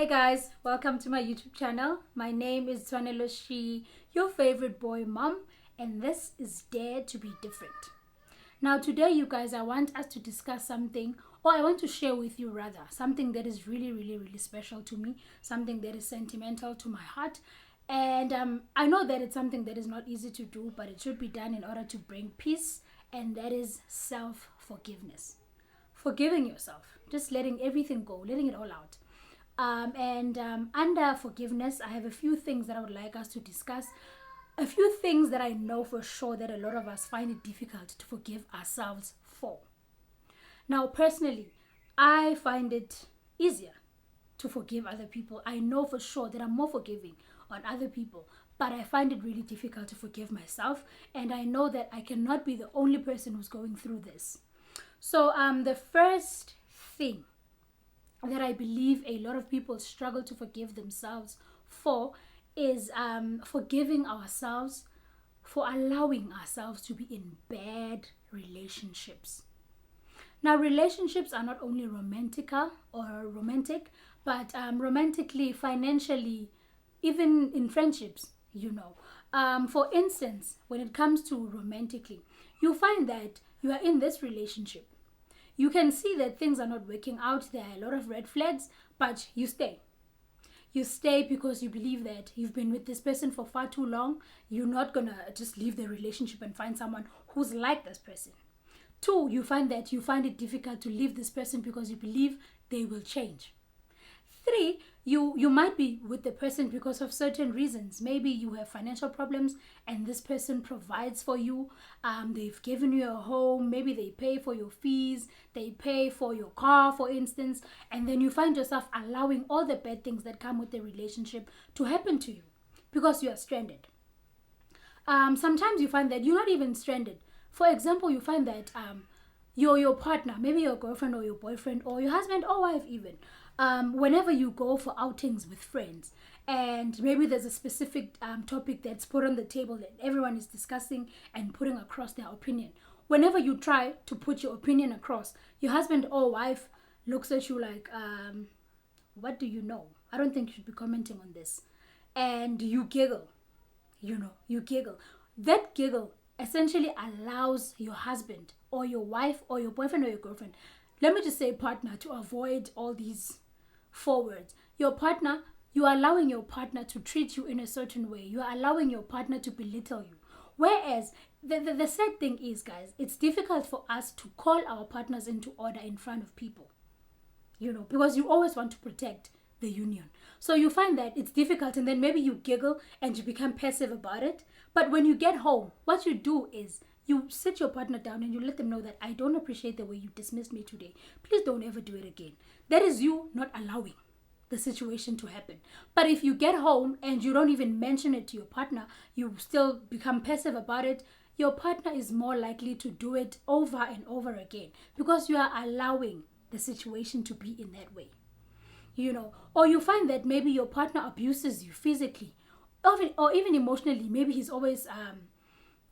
Hey guys, welcome to my YouTube channel. My name is Twaneloshi, your favorite boy mom, and this is Dare to Be Different. Now today, you guys, I want us to discuss something, or I want to share with you rather, something that is really special to me, something that is sentimental to my heart. And I know that it's something that is not easy to do, but it should be done in order to bring peace, and that is self-forgiveness. Forgiving yourself, just letting everything go, letting it all out. Under forgiveness, I have a few things that I would like us to discuss. A few things that I know for sure that a lot of us find it difficult to forgive ourselves for. Now, personally, I find it easier to forgive other people. I know for sure that I'm more forgiving on other people, but I find it really difficult to forgive myself. And I know that I cannot be the only person who's going through this. So the first thing that I believe a lot of people struggle to forgive themselves for is forgiving ourselves for allowing ourselves to be in bad relationships. Now, relationships are not only romantic, but romantically, financially, even in friendships, For instance, when it comes to romantically, you find that you are in this relationship. You can see that things are not working out. There are a lot of red flags, but you stay. You stay because you believe that you've been with this person for far too long. You're not going to just leave the relationship and find someone who's like this person. Two, you find it difficult to leave this person because you believe they will change. Three, you might be with the person because of certain reasons. Maybe you have financial problems and this person provides for you. They've given you a home. Maybe they pay for your fees. They pay for your car, for instance. And then you find yourself allowing all the bad things that come with the relationship to happen to you because you are stranded. Sometimes you find that you're not even stranded. For example, you find that your partner, maybe your girlfriend or your boyfriend or your husband or wife even, whenever you go for outings with friends and maybe there's a specific topic that's put on the table that everyone is discussing and putting across their opinion, whenever you try to put your opinion across, your husband or wife looks at you like, what do you know? I don't think you should be commenting on this. And you giggle, you giggle. That giggle essentially allows your husband or your wife or your boyfriend or your girlfriend, let me just say partner, to avoid all these forwards. Your partner, you are allowing your partner to treat you in a certain way. You are allowing your partner to belittle you. Whereas the sad thing is, guys, it's difficult for us to call our partners into order in front of people, because you always want to protect the union. So you find that it's difficult, and then maybe you giggle and you become passive about it. But when you get home, what you do is you sit your partner down and you let them know that I don't appreciate the way you dismissed me today. Please don't ever do it again. That is you not allowing the situation to happen. But if you get home and you don't even mention it to your partner, you still become passive about it, your partner is more likely to do it over and over again because you are allowing the situation to be in that way. Or you find that maybe your partner abuses you physically or even emotionally. Maybe he's always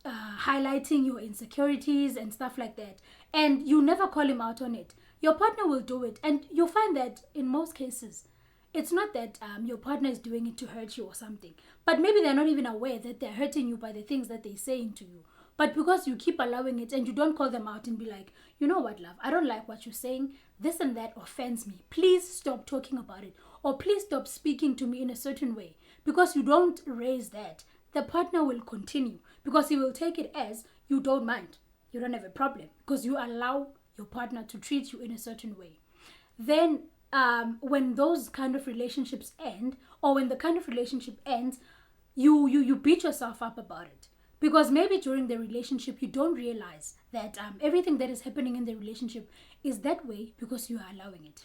highlighting your insecurities and stuff like that, and you never call him out on it. Your partner will do it, and you'll find that in most cases it's not that your partner is doing it to hurt you or something, but maybe they're not even aware that they're hurting you by the things that they're saying to you. But because you keep allowing it and you don't call them out and be like, you know what, love, I don't like what you're saying, this and that offends me, please stop talking about it, or please stop speaking to me in a certain way, because you don't raise that, the partner will continue because he will take it as you don't mind, you don't have a problem, because you allow your partner to treat you in a certain way. Then when those kind of relationships end, or when the kind of relationship ends, you beat yourself up about it. Because maybe during the relationship, you don't realize that everything that is happening in the relationship is that way because you are allowing it.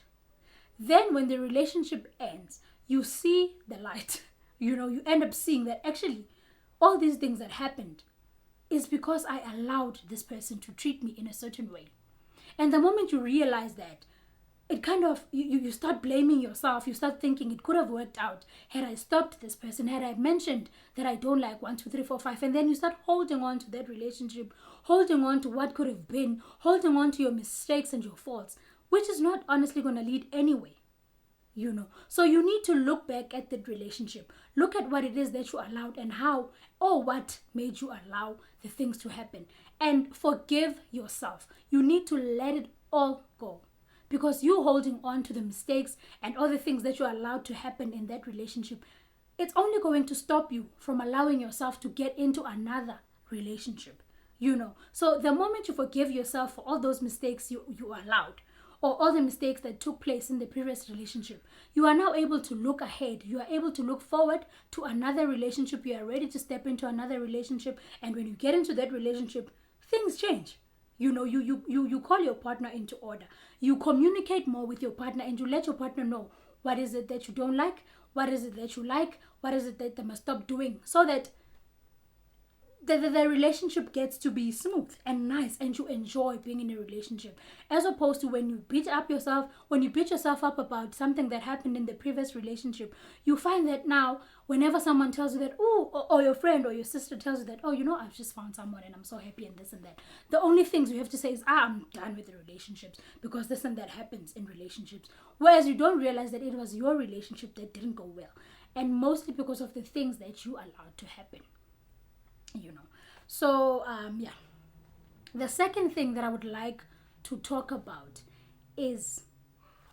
Then when the relationship ends, you see the light. You end up seeing that actually all these things that happened is because I allowed this person to treat me in a certain way. And the moment you realize that, it kind of, you start blaming yourself. You start thinking it could have worked out had I stopped this person, had I mentioned that I don't like 1, 2, 3, 4, 5. And then you start holding on to that relationship, holding on to what could have been, holding on to your mistakes and your faults, which is not honestly going to lead anywhere. So you need to look back at that relationship, look at what it is that you allowed and how, or what made you allow the things to happen, and forgive yourself. You need to let it all go, because you holding on to the mistakes and all the things that you allowed to happen in that relationship, it's only going to stop you from allowing yourself to get into another relationship. So the moment you forgive yourself for all those mistakes you allowed, or all the mistakes that took place in the previous relationship, you are now able to look ahead. You are able to look forward to another relationship. You are ready to step into another relationship. And when you get into that relationship, things change. You call your partner into order. You communicate more with your partner, and you let your partner know what is it that you don't like, what is it that you like, what is it that they must stop doing, so that the relationship gets to be smooth and nice, and you enjoy being in a relationship, as opposed to when you beat yourself up about something that happened in the previous relationship. You find that now, whenever someone tells you that, or your friend or your sister tells you that, I've just found someone and I'm so happy and this and that, the only things you have to say is, I'm done with the relationships, because this and that happens in relationships. Whereas you don't realize that it was your relationship that didn't go well, and mostly because of the things that you allowed to happen. So the second thing that I would like to talk about is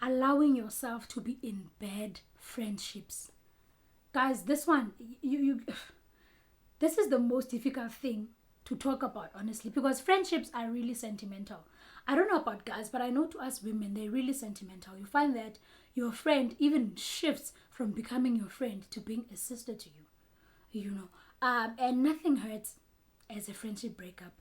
allowing yourself to be in bad friendships. Guys, this one, this is the most difficult thing to talk about, honestly, because friendships are really sentimental. I don't know about guys, but I know to us women, they're really sentimental. You find that your friend even shifts from becoming your friend to being a sister to you. And nothing hurts as a friendship breakup,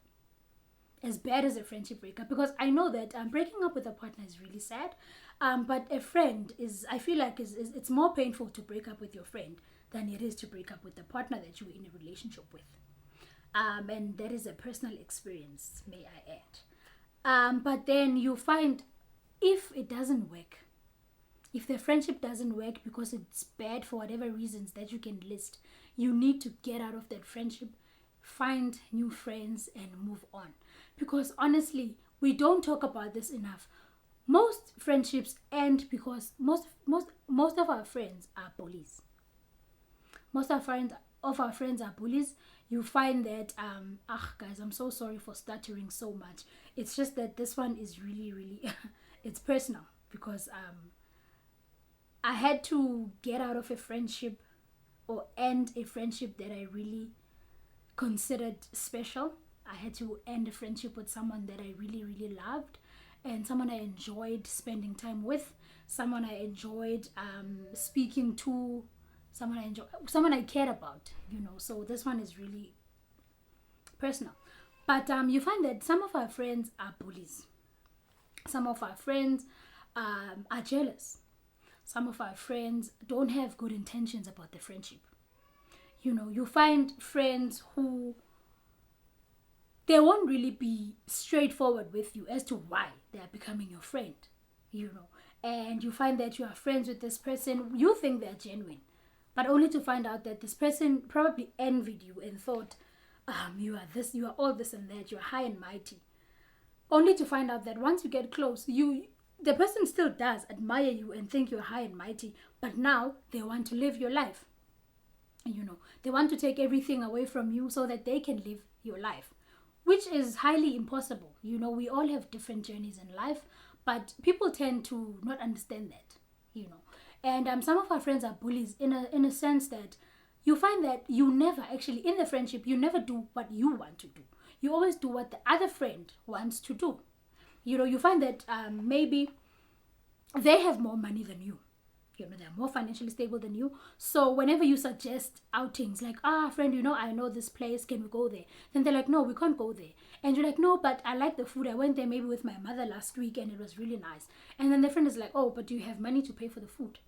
as bad as a friendship breakup, because I know that breaking up with a partner is really sad, but a friend I feel like it's more painful to break up with your friend than it is to break up with the partner that you're in a relationship with, and that is a personal experience, may I add. But then you find, if it doesn't work, if the friendship doesn't work because it's bad for whatever reasons that you can list, you need to get out of that friendship, find new friends, and move on. Because honestly, we don't talk about this enough. Most friendships end because most of our friends are bullies. Most of our friends are bullies. You find that guys, I'm so sorry for stuttering so much. It's just that this one is really, really it's personal, because I had to get out of a friendship, or end a friendship that I really considered special. I had to end a friendship with someone that I really, really loved, and someone I enjoyed spending time with, someone I enjoyed speaking to, someone I cared about, So this one is really personal. But you find that some of our friends are bullies. Some of our friends are jealous. Some of our friends don't have good intentions about the friendship. You find friends who, they won't really be straightforward with you as to why they are becoming your friend, and you find that you are friends with this person, you think they're genuine, but only to find out that this person probably envied you and thought, you are this, you are all this and that, you are high and mighty, only to find out that once you get close, the person still does admire you and think you're high and mighty, but now they want to live your life. They want to take everything away from you so that they can live your life, which is highly impossible. We all have different journeys in life, but people tend to not understand that, And some of our friends are bullies in a sense that you find that you never actually, in the friendship, you never do what you want to do. You always do what the other friend wants to do. You find that maybe they have more money than you. They're more financially stable than you. So whenever you suggest outings like, friend, I know this place, can we go there? Then they're like, no, we can't go there. And you're like, no, but I like the food. I went there maybe with my mother last week and it was really nice. And then the friend is like, oh, but do you have money to pay for the food?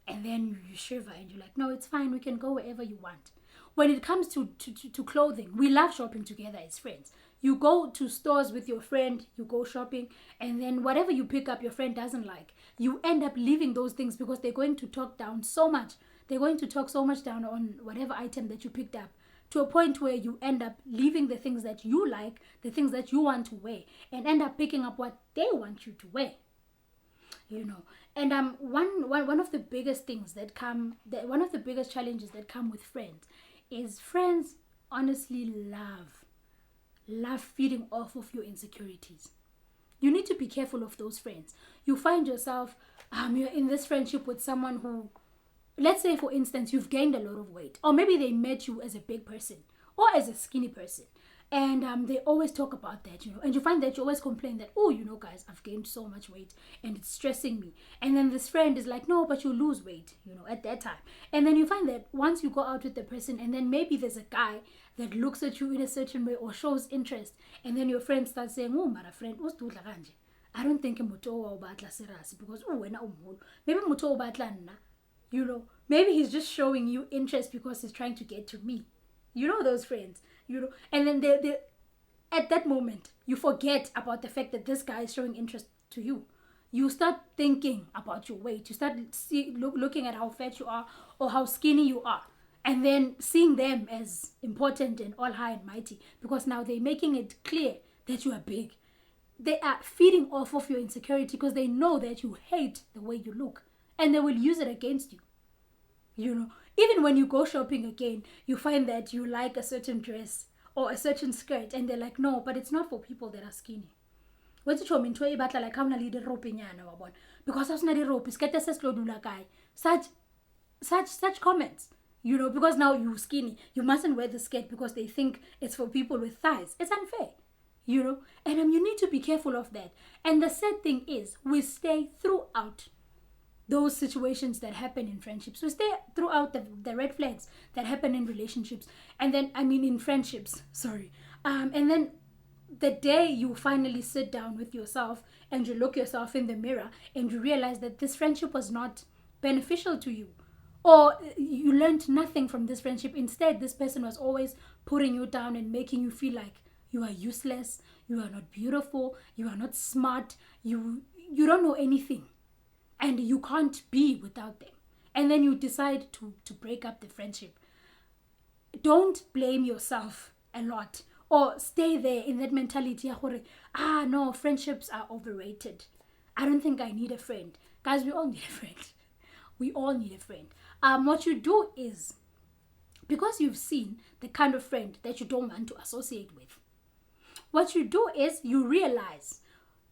And then you shiver and you're like, no, it's fine. We can go wherever you want. When it comes to clothing, we love shopping together as friends. You go to stores with your friend, you go shopping, and then whatever you pick up your friend doesn't like, you end up leaving those things because they're going to talk down so much. They're going to talk so much down on whatever item that you picked up, to a point where you end up leaving the things that you like, the things that you want to wear, and end up picking up what they want you to wear. And one of the biggest things one of the biggest challenges that come with friends is friends honestly love feeding off of your insecurities. You need to be careful of those friends. You find yourself you're in this friendship with someone who, let's say for instance, you've gained a lot of weight, or maybe they met you as a big person or as a skinny person, and they always talk about that, and you find that you always complain that, oh, guys, I've gained so much weight and it's stressing me. And then this friend is like, no, but you lose weight, at that time. And then you find that once you go out with the person, and then maybe there's a guy that looks at you in a certain way or shows interest, and then your friend starts saying, oh, my friend, I don't think muto wa batla serious because maybe muto batla nna. Maybe he's just showing you interest because he's trying to get to me. Those friends, and then they at that moment you forget about the fact that this guy is showing interest to you. You start thinking about your weight. You start looking at how fat you are or how skinny you are, and then seeing them as important and all high and mighty because now they're making it clear that you are big. They are feeding off of your insecurity because they know that you hate the way you look, and they will use it against you. Even when you go shopping again, you find that you like a certain dress or a certain skirt, and they're like, no, but it's not for people that are skinny. What's it like how na lead rope because that's not a rope. Such comments, because now you're skinny, you mustn't wear the skirt because they think it's for people with thighs. It's unfair, and you need to be careful of that. And the sad thing is, we stay throughout those situations that happen in friendships. We stay throughout the red flags that happen in relationships, and then in friendships, sorry. And then the day you finally sit down with yourself and you look yourself in the mirror and you realize that this friendship was not beneficial to you, or you learned nothing from this friendship. Instead, this person was always putting you down and making you feel like you are useless, you are not beautiful, you are not smart, you don't know anything, and you can't be without them. And then you decide to break up the friendship. Don't blame yourself a lot, or stay there in that mentality. No, friendships are overrated. I don't think I need a friend. Guys, we all need a friend. We all need a friend. What you do is, because you've seen the kind of friend that you don't want to associate with, what you do is you realize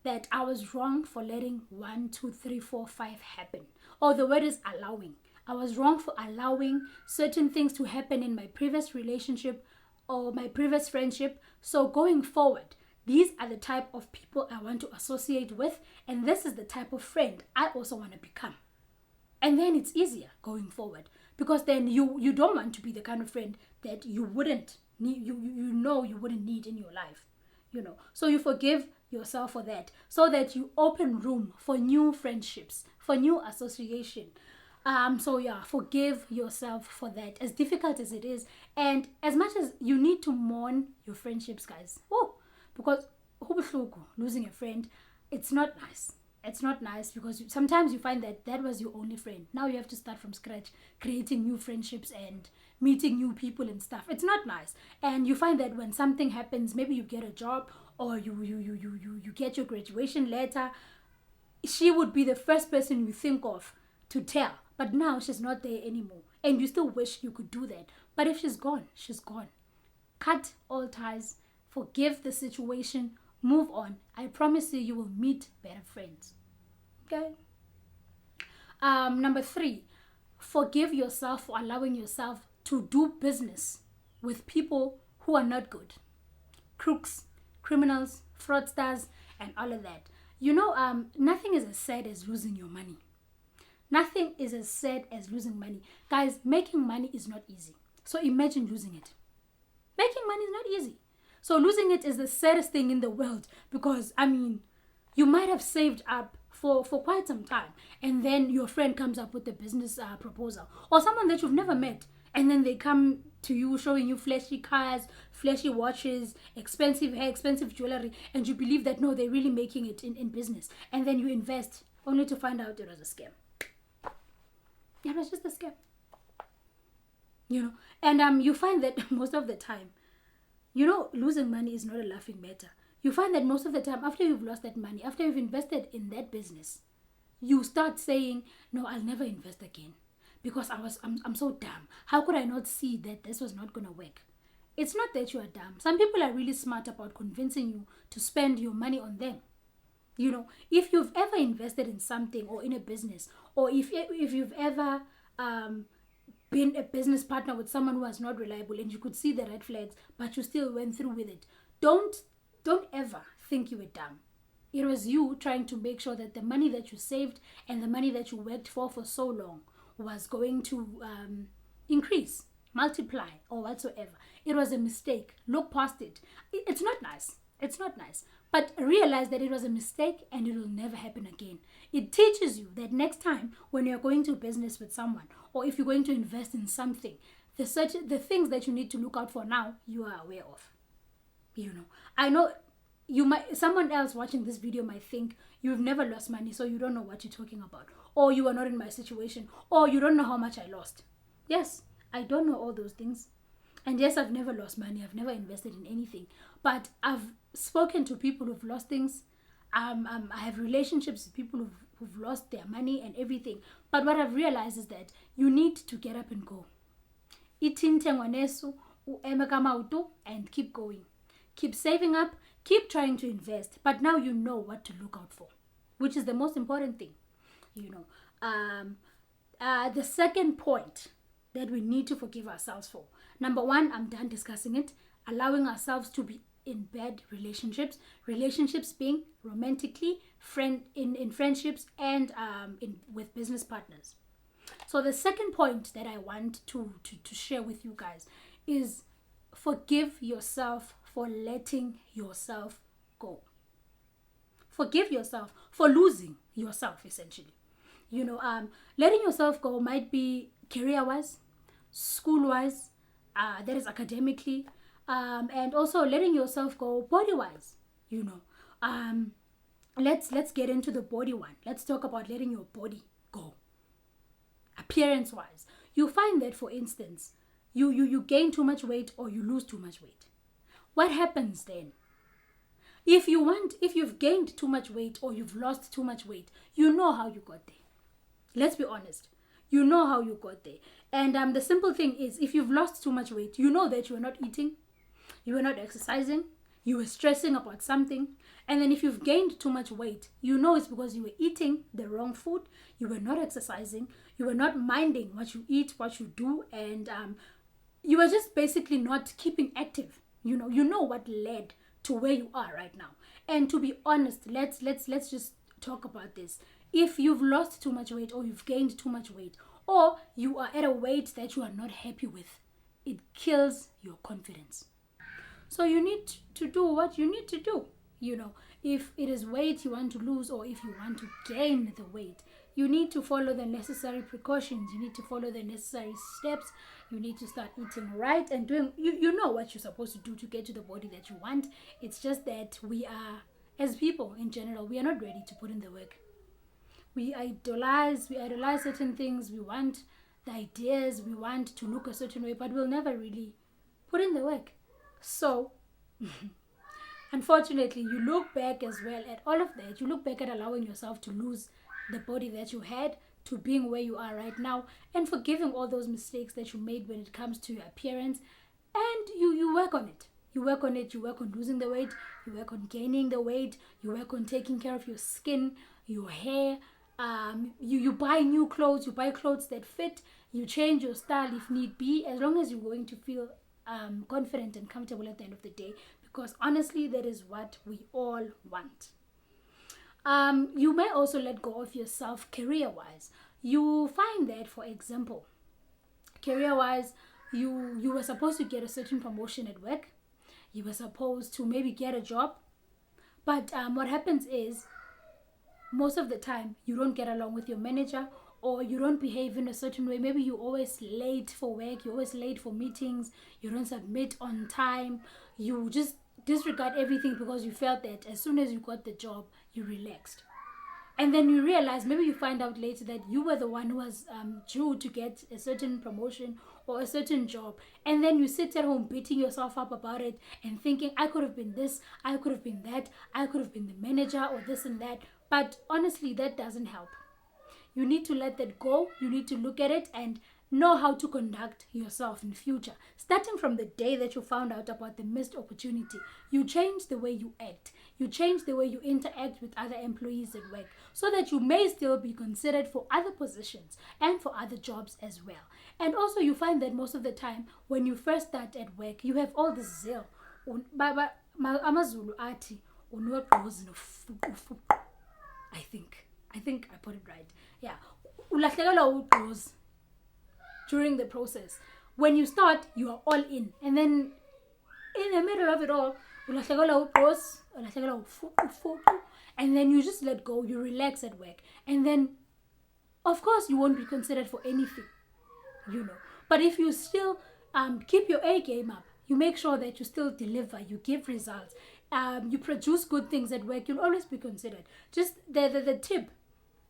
that I was wrong for letting 1, 2, 3, 4, 5 happen. Or the word is allowing. I was wrong for allowing certain things to happen in my previous relationship or my previous friendship. So going forward, these are the type of people I want to associate with, and this is the type of friend I also want to become. And then it's easier going forward, because then you don't want to be the kind of friend that you wouldn't need, you wouldn't need in your life. So you forgive yourself for that, so that you open room for new friendships, for new association. Forgive yourself for that, as difficult as it is, and as much as you need to mourn your friendships, guys. Because losing a friend, it's not nice. It's not nice, because sometimes you find that was your only friend. Now you have to start from scratch, creating new friendships and meeting new people and stuff. It's not nice. And you find that when something happens, maybe you get a job, or you get your graduation letter, she would be the first person you think of to tell. But now she's not there anymore, and you still wish you could do that. But if she's gone, she's gone. Cut all ties, forgive the situation, move on. I promise you will meet better friends. Okay? Number 3, forgive yourself for allowing yourself to do business with people who are not good. Crooks, criminals, fraudsters, and all of that. Nothing is as sad as losing your money. Nothing is as sad as losing money. Guys, making money is not easy. So imagine losing it. Making money is not easy. So losing it is the saddest thing in the world, because, you might have saved up for quite some time, and then your friend comes up with a business proposal, or someone that you've never met, and then they come to you showing you flashy cars, flashy watches, expensive hair, expensive jewelry, and you believe that, no, they're really making it in business, and then you invest only to find out it was a scam. It was just a scam. And you find that most of the time, losing money is not a laughing matter. You find that most of the time, after you've lost that money, after you've invested in that business, you start saying, no, I'll never invest again because I'm so dumb. How could I not see that this was not going to work? It's not that you are dumb. Some people are really smart about convincing you to spend your money on them. You know, if you've ever invested in something or in a business, or if you've ever been a business partner with someone who was not reliable and you could see the red flags, but you still went through with it, don't ever think you were dumb. It was you trying to make sure that the money that you saved and the money that you worked for so long was going to increase, multiply, or whatsoever. It was a mistake. Look past it. It's not nice. It's not nice. But realize that it was a mistake and it will never happen again. It teaches you that next time when you're going to business with someone, or if you're going to invest in something, the things that you need to look out for now, you are aware of. You know, I know someone else watching this video might think you've never lost money, so you don't know what you're talking about, or you are not in my situation, or you don't know how much I lost. Yes, I don't know all those things. And yes, I've never lost money. I've never invested in anything. But I've spoken to people who've lost things. I have relationships with people who've lost their money and everything. But what I've realized is that you need to get up and go. And keep going. Keep saving up. Keep trying to invest. But now you know what to look out for, which is the most important thing. You know, the second point that we need to forgive ourselves for. Number one, I'm done discussing it. Allowing ourselves to be in bad relationships. Relationships being romantically, in friendships, and with business partners. So the second point that I want to share with you guys is forgive yourself for letting yourself go. Forgive yourself for losing yourself, essentially. You know, letting yourself go might be career-wise, school-wise, that is academically, and also letting yourself go body-wise. You know, let's get into the body one. Let's talk about letting your body go. Appearance-wise, you find that, for instance, you gain too much weight or you lose too much weight. What happens then? If you've gained too much weight or you've lost too much weight, you know how you got there. Let's be honest. You know how you got there. And the simple thing is, if you've lost too much weight, you know that you were not eating, you were not exercising, you were stressing about something. And then if you've gained too much weight, you know it's because you were eating the wrong food, you were not exercising, you were not minding what you eat, what you do, and you were just basically not keeping active. You know what led to where you are right now. And to be honest, let's just talk about this. If you've lost too much weight or you've gained too much weight, or you are at a weight that you are not happy with, it kills your confidence. So you need to do what you need to do. You know, if it is weight you want to lose or if you want to gain the weight, you need to follow the necessary precautions. You need to follow the necessary steps. You need to start eating right and doing, you know what you're supposed to do to get to the body that you want. It's just that we are, as people in general, we are not ready to put in the work. We idolize certain things. We want the ideas. We want to look a certain way, but we'll never really put in the work. So, unfortunately, you look back as well at all of that. You look back at allowing yourself to lose the body that you had to being where you are right now and forgiving all those mistakes that you made when it comes to your appearance. And you work on it. You work on it. You work on losing the weight. You work on gaining the weight. You work on taking care of your skin, your hair. You buy new clothes. You buy clothes that fit. You change your style if need be, as long as you're going to feel confident and comfortable at the end of the day, because honestly, that is what we all want. You may also let go of yourself career-wise. You find that, for example, career-wise, you were supposed to get a certain promotion at work. You were supposed to maybe get a job. But what happens is, most of the time, you don't get along with your manager, or you don't behave in a certain way. Maybe you're always late for work, you're always late for meetings, you don't submit on time, you just disregard everything because you felt that as soon as you got the job, you relaxed. And then you realize, maybe you find out later that you were the one who was due to get a certain promotion or a certain job. And then you sit at home beating yourself up about it and thinking, I could have been this, I could have been that, I could have been the manager or this and that. But honestly, that doesn't help. You need to let that go. You need to look at it and know how to conduct yourself in future. Starting from the day that you found out about the missed opportunity, you change the way you act. You change the way you interact with other employees at work so that you may still be considered for other positions and for other jobs as well. And also you find that most of the time when you first start at work, you have all this zeal. AmaZulu athi, I think I put it right. Yeah. During the process. When you start, you are all in. And then in the middle of it all, and then you just let go, you relax at work. And then, of course, you won't be considered for anything, But if you still keep your A game up, you make sure that you still deliver, you give results, you produce good things at work, you'll always be considered. Just the tip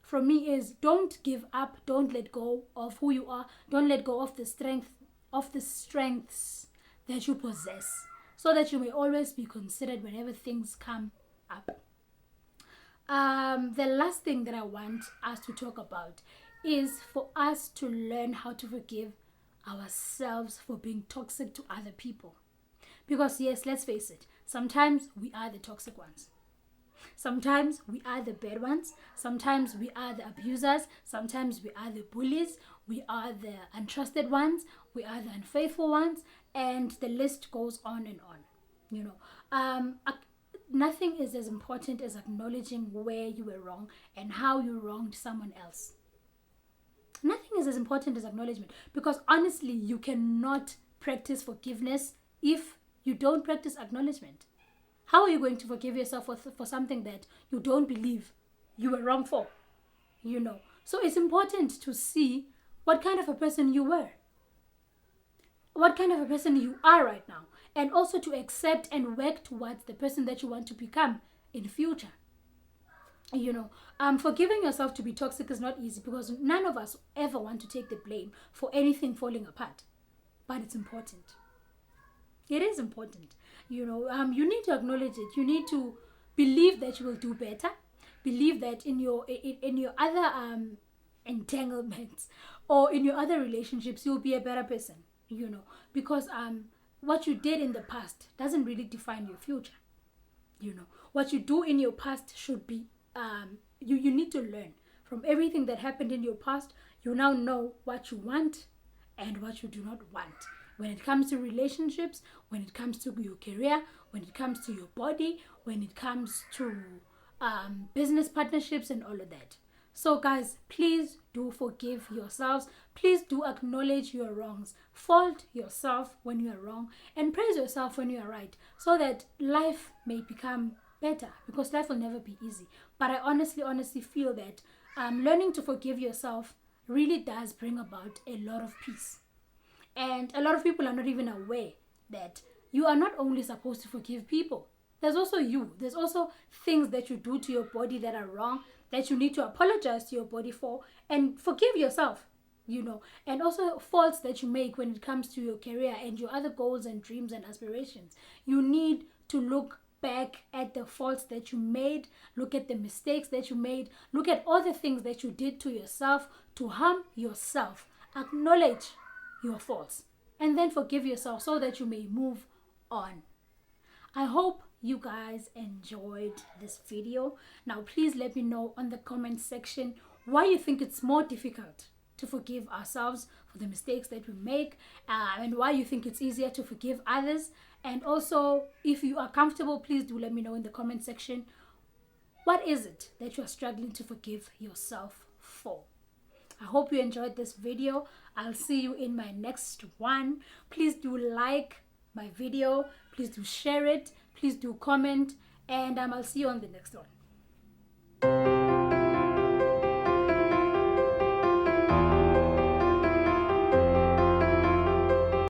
from me is don't give up, don't let go of who you are, don't let go of the strengths that you possess, so that you may always be considered whenever things come up. The last thing that I want us to talk about is for us to learn how to forgive ourselves for being toxic to other people. Because yes, let's face it, sometimes we are the toxic ones. Sometimes we are the bad ones. Sometimes we are the abusers. Sometimes we are the bullies. We are the untrusted ones. We are the unfaithful ones. And the list goes on and on. Nothing is as important as acknowledging where you were wrong and how you wronged someone else. Nothing is as important as acknowledgement, because honestly, you cannot practice forgiveness if you don't practice acknowledgement. How are you going to forgive yourself for something that you don't believe you were wrong for? So it's important to see what kind of a person you were, what kind of a person you are right now, and also to accept and work towards the person that you want to become in future. Forgiving yourself to be toxic is not easy, because none of us ever want to take the blame for anything falling apart. But it's important. It is important. You need to acknowledge it. You need to believe that you will do better. Believe that in your other entanglements or in your other relationships, you'll be a better person. Because what you did in the past doesn't really define your future. What you do in your past should be you need to learn from everything that happened in your past. You now know what you want and what you do not want. When it comes to relationships, when it comes to your career, when it comes to your body, when it comes to business partnerships and all of that. So guys, please do forgive yourselves. Please do acknowledge your wrongs. Fault yourself when you are wrong and praise yourself when you are right, so that life may become better, because life will never be easy. But I honestly feel that learning to forgive yourself really does bring about a lot of peace. And a lot of people are not even aware that you are not only supposed to forgive people. There's also you. There's also things that you do to your body that are wrong, that you need to apologize to your body for and forgive yourself, and also faults that you make when it comes to your career and your other goals and dreams and aspirations. You need to look back at the faults that you made, look at the mistakes that you made, look at all the things that you did to yourself to harm yourself. Acknowledge your faults and then forgive yourself so that you may move on. I hope you guys enjoyed this video. Now please let me know on the comment section why you think it's more difficult to forgive ourselves for the mistakes that we make, and why you think it's easier to forgive others. And also, if you are comfortable, please do let me know in the comment section, what is it that you are struggling to forgive yourself for? I hope you enjoyed this video. I'll see you in my next one. Please do like my video. Please do share it. Please do comment. And I'll see you on the next one.